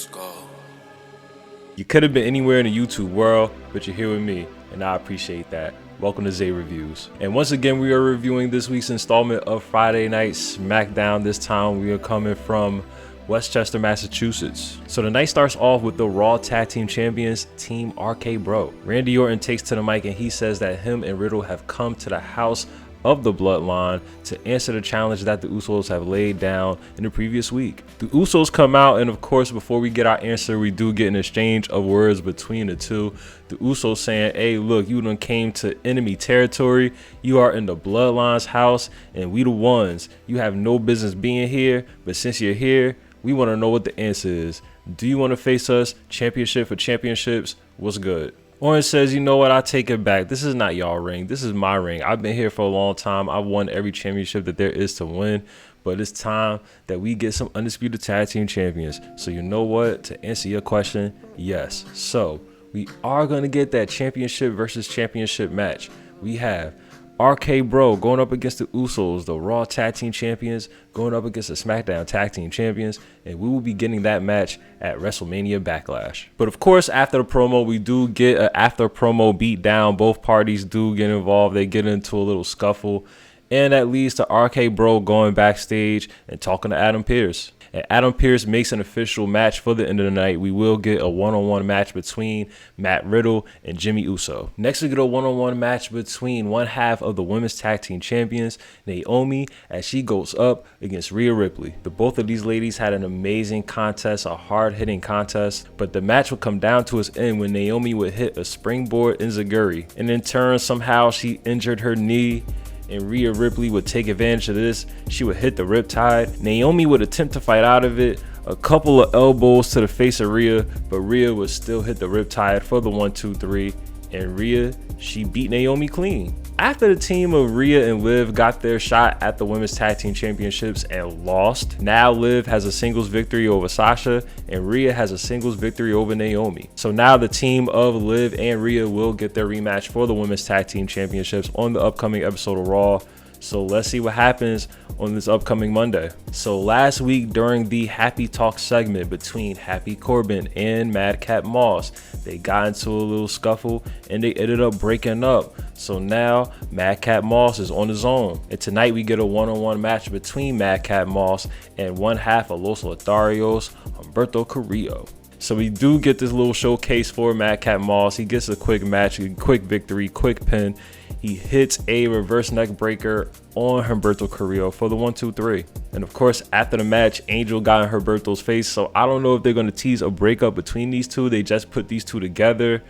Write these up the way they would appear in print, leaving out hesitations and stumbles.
Let's go. You could have been anywhere in the YouTube world, but you're here with me, and I appreciate that. Welcome to Zay Reviews. And once again, we are reviewing this week's installment of Friday Night Smackdown. This time we are coming from Westchester, Massachusetts. So the night starts off with the Raw Tag Team Champions, Team RK Bro. Randy Orton takes to the mic and he says that him and Riddle have come to the house of the Bloodline to answer the challenge that the Usos have laid down in the previous week. The Usos come out, and of course, before we get our answer, we do get an exchange of words between the two. The Usos saying, hey, look, you done came to enemy territory. You are in the Bloodline's house, and we the ones. You have no business being here, but since you're here, we want to know what the answer is. Do you want to face us championship for championships? What's good? Orange says, you know what, I take it back. This is not y'all ring. This is my ring. I've been here for a long time. I've won every championship that there is to win. But it's time that we get some undisputed tag team champions. So you know what? To answer your question, yes. So we are going to get that championship versus championship match. We have RK Bro going up against the Usos, the Raw Tag Team Champions, going up against the Smackdown Tag Team Champions, and we will be getting that match at WrestleMania Backlash. But of course, after the promo, we do get an after promo beat down. Both parties do get involved. They get into a little scuffle, and that leads to RK Bro going backstage and talking to Adam Pearce. And Adam Pearce makes an official match for the end of the night. We will get a one-on-one match between Matt Riddle and Jimmy Uso. Next, we get a one-on-one match between one half of the Women's Tag Team Champions, Naomi, as she goes up against Rhea Ripley. The both of these ladies had an amazing contest, a hard-hitting contest, but the match would come down to its end when Naomi would hit a springboard enziguri. And in turn, somehow she injured her knee, and Rhea Ripley would take advantage of this. She would hit the riptide. Naomi would attempt to fight out of it. A couple of elbows to the face of Rhea, but Rhea would still hit the riptide for the 1-2-3. And Rhea, she beat Naomi clean. After the team of Rhea and Liv got their shot at the Women's Tag Team Championships and lost, now Liv has a singles victory over Sasha and Rhea has a singles victory over Naomi. So now the team of Liv and Rhea will get their rematch for the Women's Tag Team Championships on the upcoming episode of Raw. So let's see what happens on this upcoming Monday. So last week during the Happy Talk segment between Happy Corbin and Madcap Moss, they got into a little scuffle and they ended up breaking up. So now Madcap Moss is on his own. And tonight we get a one-on-one match between Madcap Moss and one half of Los Lobos, Humberto Carrillo. So we do get this little showcase for Madcap Moss. He gets a quick match, a quick victory, quick pin. He hits a reverse neck breaker on Humberto Carrillo for the 1-2-3. And of course, after the match, Angel got in Humberto's face. So I don't know if they're going to tease a breakup between these two. They just put these two together.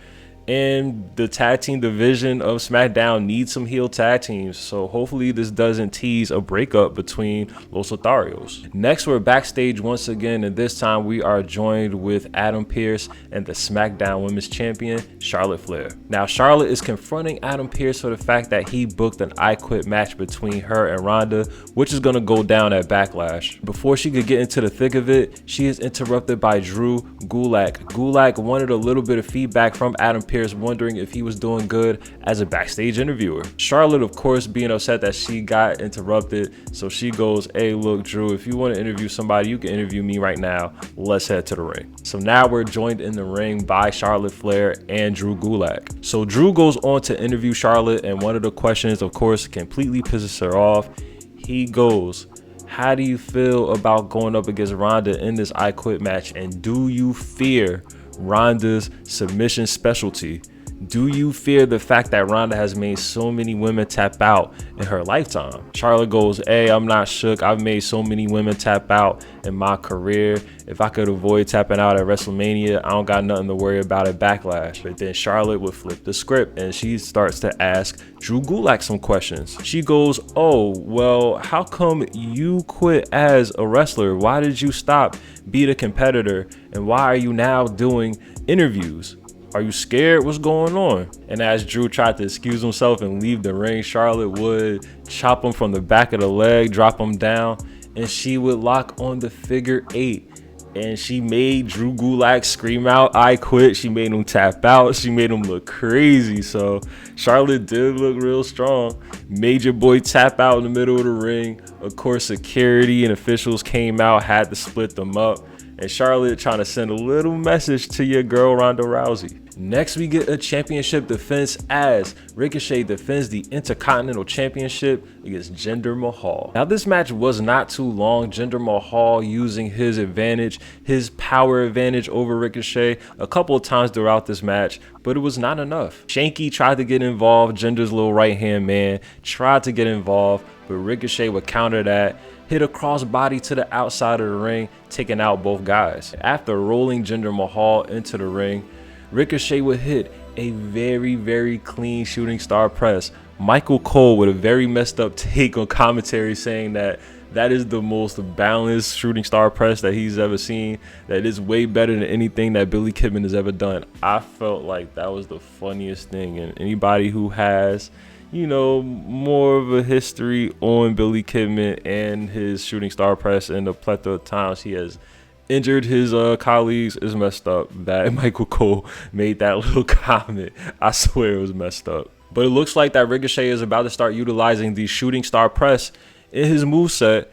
And the tag team division of SmackDown needs some heel tag teams. So hopefully this doesn't tease a breakup between Los Lotharios. Next, we're backstage once again. And this time we are joined with Adam Pearce and the SmackDown Women's Champion, Charlotte Flair. Now, Charlotte is confronting Adam Pearce for the fact that he booked an I Quit match between her and Ronda, which is going to go down at Backlash. Before she could get into the thick of it, she is interrupted by Drew Gulak. Gulak wanted a little bit of feedback from Adam Pearce, wondering if he was doing good as a backstage interviewer. Charlotte, of course, being upset that she got interrupted, so she goes, hey, look, Drew, if you want to interview somebody, you can interview me right now. Let's head to the ring. So now we're joined in the ring by Charlotte Flair and Drew Gulak. So Drew goes on to interview Charlotte, and one of the questions, of course, completely pisses her off. He goes, how do you feel about going up against Ronda in this I Quit match, and do you fear Ronda's submission specialty? Do you fear the fact that Ronda has made so many women tap out in her lifetime? Charlotte goes, hey, I'm not shook. I've made so many women tap out in my career. If I could avoid tapping out at WrestleMania, I don't got nothing to worry about at Backlash. But then Charlotte would flip the script and she starts to ask Drew Gulak some questions. She goes, oh, well, how come you quit as a wrestler? Why did you stop being a competitor? And why are you now doing interviews? Are you scared? What's going on? And as Drew tried to excuse himself and leave the ring, Charlotte would chop him from the back of the leg, drop him down, and she would lock on the figure 8. And she made Drew Gulak scream out, I quit. She made him tap out. She made him look crazy. So Charlotte did look real strong. Made your boy tap out in the middle of the ring. Of course, security and officials came out, had to split them up. and Charlotte trying to send a little message to your girl Ronda Rousey. Next, we get a championship defense as Ricochet defends the Intercontinental Championship against Jinder Mahal. Now, this match was not too long. Jinder Mahal using his advantage, his power advantage over Ricochet a couple of times throughout this match, but it was not enough. Shanky tried to get involved. Jinder's little right-hand man tried to get involved, but Ricochet would counter that, hit a crossbody to the outside of the ring, taking out both guys. After rolling Jinder Mahal into the ring, Ricochet would hit a very clean shooting star press. Michael Cole with a very messed up take on commentary saying that that is the most balanced shooting star press that he's ever seen, that is way better than anything that Billy Kidman has ever done. I felt like that was the funniest thing, and anybody who has, you know, more of a history on Billy Kidman and his shooting star press and the plethora of times he has injured his colleagues is messed up. That Michael Cole made that little comment, I swear it was messed up. But it looks like that Ricochet is about to start utilizing the shooting star press in his moveset,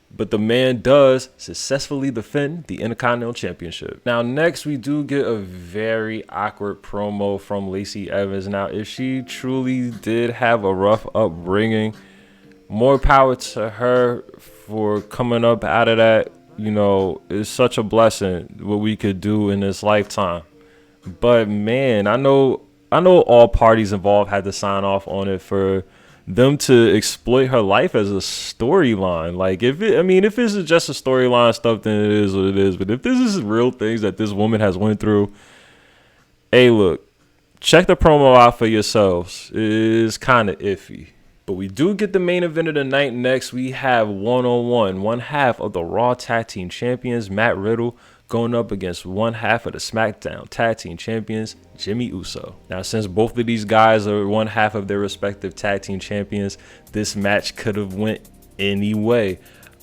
but the man does successfully defend the Intercontinental Championship. Now, next we do get a very awkward promo from Lacey Evans. Now, if she truly did have a rough upbringing, more power to her for coming up out of that. You know, it's such a blessing what we could do in this lifetime. But man, I know all parties involved had to sign off on it for them to exploit her life as a storyline. Like, if it's just a storyline stuff, then it is what it is. But if this is real things that this woman has went through, hey, look, check the promo out for yourselves. It is kind of iffy. But we do get the main event of the night next. We have one half of the Raw Tag Team Champions, Matt Riddle, going up against one half of the Smackdown Tag Team Champions, Jimmy Uso. Now, since both of these guys are one half of their respective Tag Team Champions, this match could have went any way.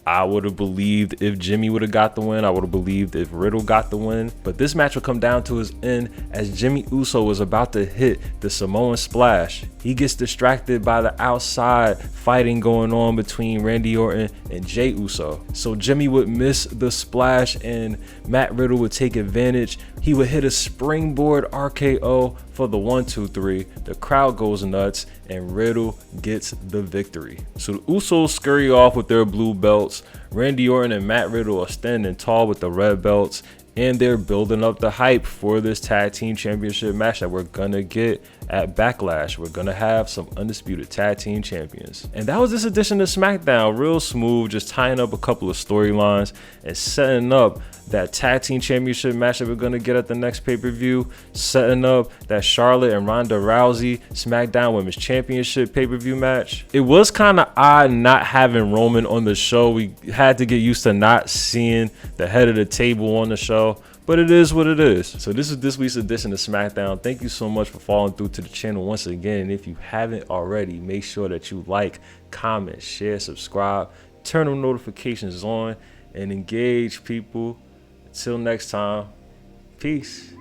I would have believed if Jimmy would have got the win. I would have believed if Riddle got the win. But this match would come down to his end as Jimmy Uso was about to hit the Samoan Splash. He gets distracted by the outside fighting going on between Randy Orton and Jey Uso. So Jimmy would miss the splash and Matt Riddle would take advantage. He would hit a springboard RKO for the 1-2-3. The crowd goes nuts and Riddle gets the victory. So the Usos scurry off with their blue belts. Randy Orton and Matt Riddle are standing tall with the red belts, and they're building up the hype for this tag team championship match that we're gonna get at Backlash. We're gonna have some undisputed tag team champions. And that was this edition of Smackdown. Real smooth, just tying up a couple of storylines and setting up that tag team championship match that we're gonna get at the next pay-per-view, setting up that Charlotte and Ronda Rousey Smackdown Women's Championship pay-per-view match. It was kind of odd not having Roman on the show. We had to get used to not seeing the head of the table on the show, but it is what it is. So this is this week's edition of Smackdown. Thank you so much for following through to the channel once again. And if you haven't already, make sure that you like, comment, share, subscribe, turn on notifications on, and engage people. Until next time, peace.